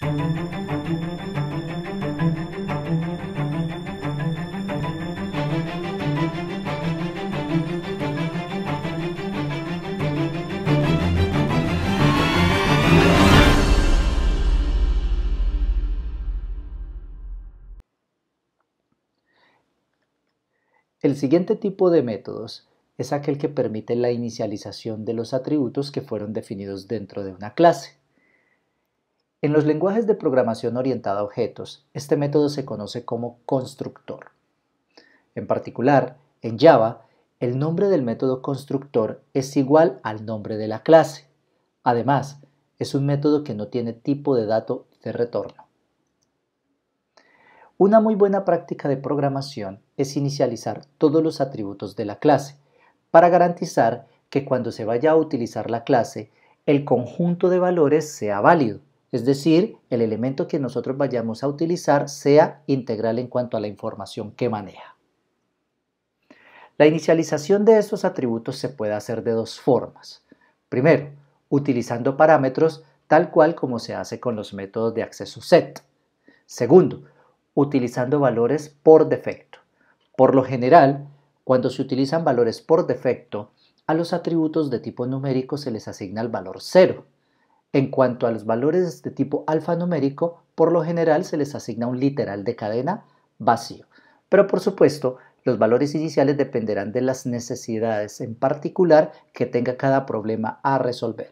El siguiente tipo de métodos es aquel que permite la inicialización de los atributos que fueron definidos dentro de una clase. En los lenguajes de programación orientada a objetos, este método se conoce como constructor. En particular, en Java, el nombre del método constructor es igual al nombre de la clase. Además, es un método que no tiene tipo de dato de retorno. Una muy buena práctica de programación es inicializar todos los atributos de la clase para garantizar que cuando se vaya a utilizar la clase, el conjunto de valores sea válido, es decir, el elemento que nosotros vayamos a utilizar sea integral en cuanto a la información que maneja. La inicialización de estos atributos se puede hacer de dos formas. Primero, utilizando parámetros tal cual como se hace con los métodos de acceso set. Segundo, utilizando valores por defecto. Por lo general, cuando se utilizan valores por defecto, a los atributos de tipo numérico se les asigna el valor 0. En cuanto a los valores de tipo alfanumérico, por lo general se les asigna un literal de cadena vacío. Pero por supuesto, los valores iniciales dependerán de las necesidades en particular que tenga cada problema a resolver.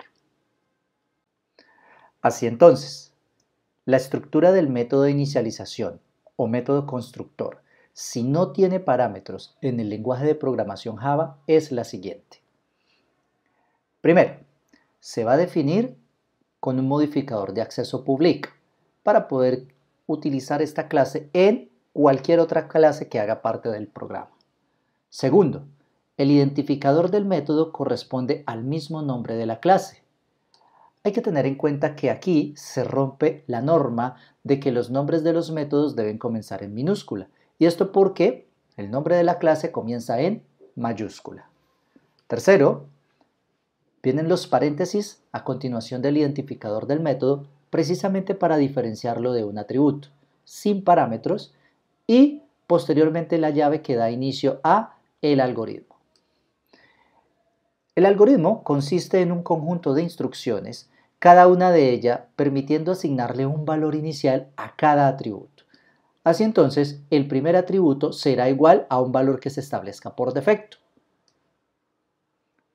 Así entonces, la estructura del método de inicialización o método constructor, si no tiene parámetros en el lenguaje de programación Java, es la siguiente. Primero, se va a definir con un modificador de acceso public para poder utilizar esta clase en cualquier otra clase que haga parte del programa. Segundo, el identificador del método corresponde al mismo nombre de la clase. Hay que tener en cuenta que aquí se rompe la norma de que los nombres de los métodos deben comenzar en minúscula. Y esto porque el nombre de la clase comienza en mayúscula. Tercero, vienen los paréntesis a continuación del identificador del método precisamente para diferenciarlo de un atributo sin parámetros y posteriormente la llave que da inicio a el algoritmo. El algoritmo consiste en un conjunto de instrucciones, cada una de ellas permitiendo asignarle un valor inicial a cada atributo. Así entonces, el primer atributo será igual a un valor que se establezca por defecto.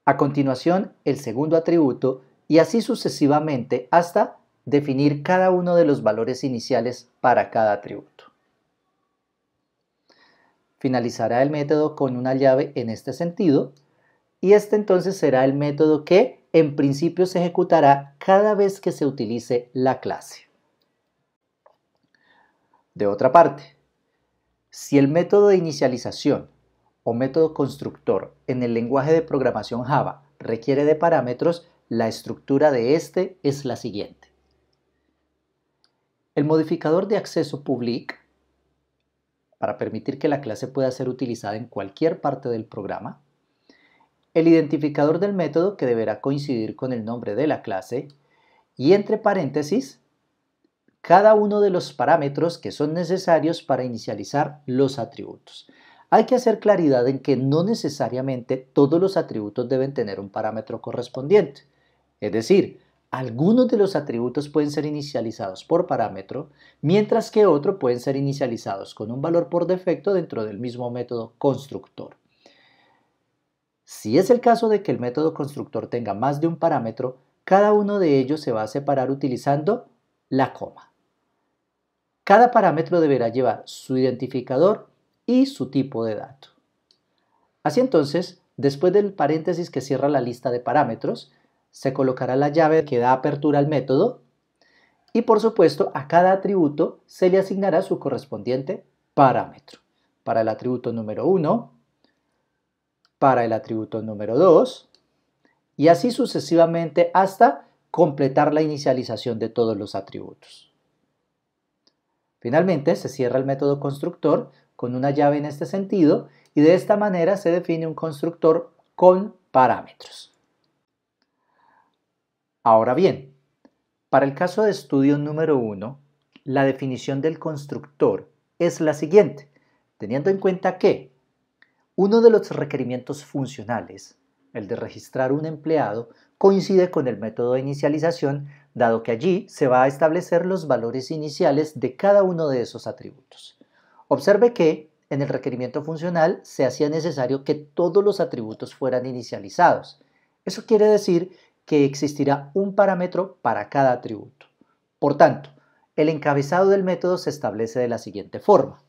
A continuación, el segundo atributo y así sucesivamente hasta definir cada uno de los valores iniciales para cada atributo. Finalizará el método con una llave en este sentido y este entonces será el método que en principio se ejecutará cada vez que se utilice la clase. De otra parte, si el método de inicialización o método constructor en el lenguaje de programación Java requiere de parámetros, la estructura de este es la siguiente. El modificador de acceso public, para permitir que la clase pueda ser utilizada en cualquier parte del programa. El identificador del método, que deberá coincidir con el nombre de la clase. Y entre paréntesis, cada uno de los parámetros que son necesarios para inicializar los atributos. Hay que hacer claridad en que no necesariamente todos los atributos deben tener un parámetro correspondiente. Es decir, algunos de los atributos pueden ser inicializados por parámetro, mientras que otros pueden ser inicializados con un valor por defecto dentro del mismo método constructor. Si es el caso de que el método constructor tenga más de un parámetro, cada uno de ellos se va a separar utilizando la coma. Cada parámetro deberá llevar su identificador y su tipo de dato. Así entonces, después del paréntesis que cierra la lista de parámetros, se colocará la llave que da apertura al método y por supuesto a cada atributo se le asignará su correspondiente parámetro. Para el atributo número 1, para el atributo número 2 y así sucesivamente hasta completar la inicialización de todos los atributos. Finalmente se cierra el método constructor con una llave en este sentido y de esta manera se define un constructor con parámetros. Ahora bien, Para el caso de estudio número 1, la definición del constructor es la siguiente, teniendo en cuenta que uno de los requerimientos funcionales, el de registrar un empleado, coincide con el método de inicialización, dado que allí se va a establecer los valores iniciales de cada uno de esos atributos. Observe que en el requerimiento funcional se hacía necesario que todos los atributos fueran inicializados. Eso quiere decir que existirá un parámetro para cada atributo. Por tanto, el encabezado del método se establece de la siguiente forma.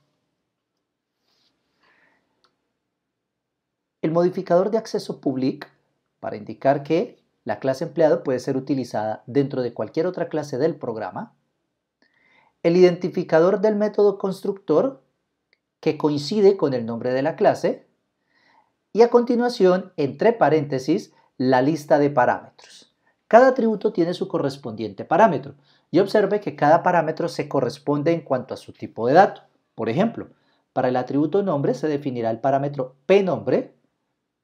El modificador de acceso public, para indicar que la clase empleado puede ser utilizada dentro de cualquier otra clase del programa. El identificador del método constructor, que coincide con el nombre de la clase. Y a continuación, entre paréntesis, la lista de parámetros. Cada atributo tiene su correspondiente parámetro y observe que cada parámetro se corresponde en cuanto a su tipo de dato. Por ejemplo, para el atributo nombre se definirá el parámetro pNombre.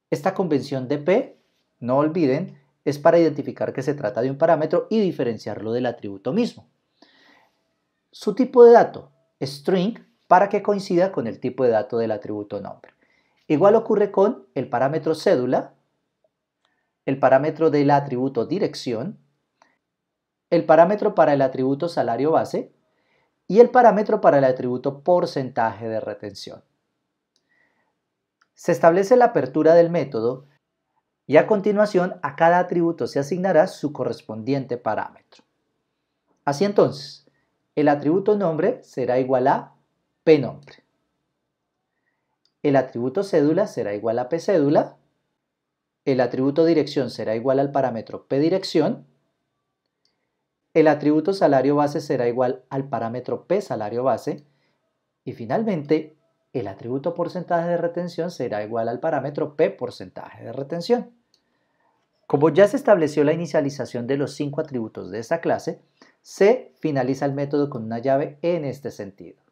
Esta convención de P, no olviden, es para identificar que se trata de un parámetro y diferenciarlo del atributo mismo. Su tipo de dato, string, para que coincida con el tipo de dato del atributo nombre. Igual ocurre con el parámetro cédula, el parámetro del atributo dirección, el parámetro para el atributo salario base y el parámetro para el atributo porcentaje de retención. Se establece la apertura del método y a continuación a cada atributo se asignará su correspondiente parámetro. Así entonces, el atributo nombre será igual a pNombre. El atributo cédula será igual a pcédula. El atributo dirección será igual al parámetro pdirección. El atributo salario base será igual al parámetro psalario base. Y finalmente, el atributo porcentaje de retención será igual al parámetro pporcentaje de retención. Como ya se estableció la inicialización de los 5 atributos de esta clase, se finaliza el método con una llave en este sentido.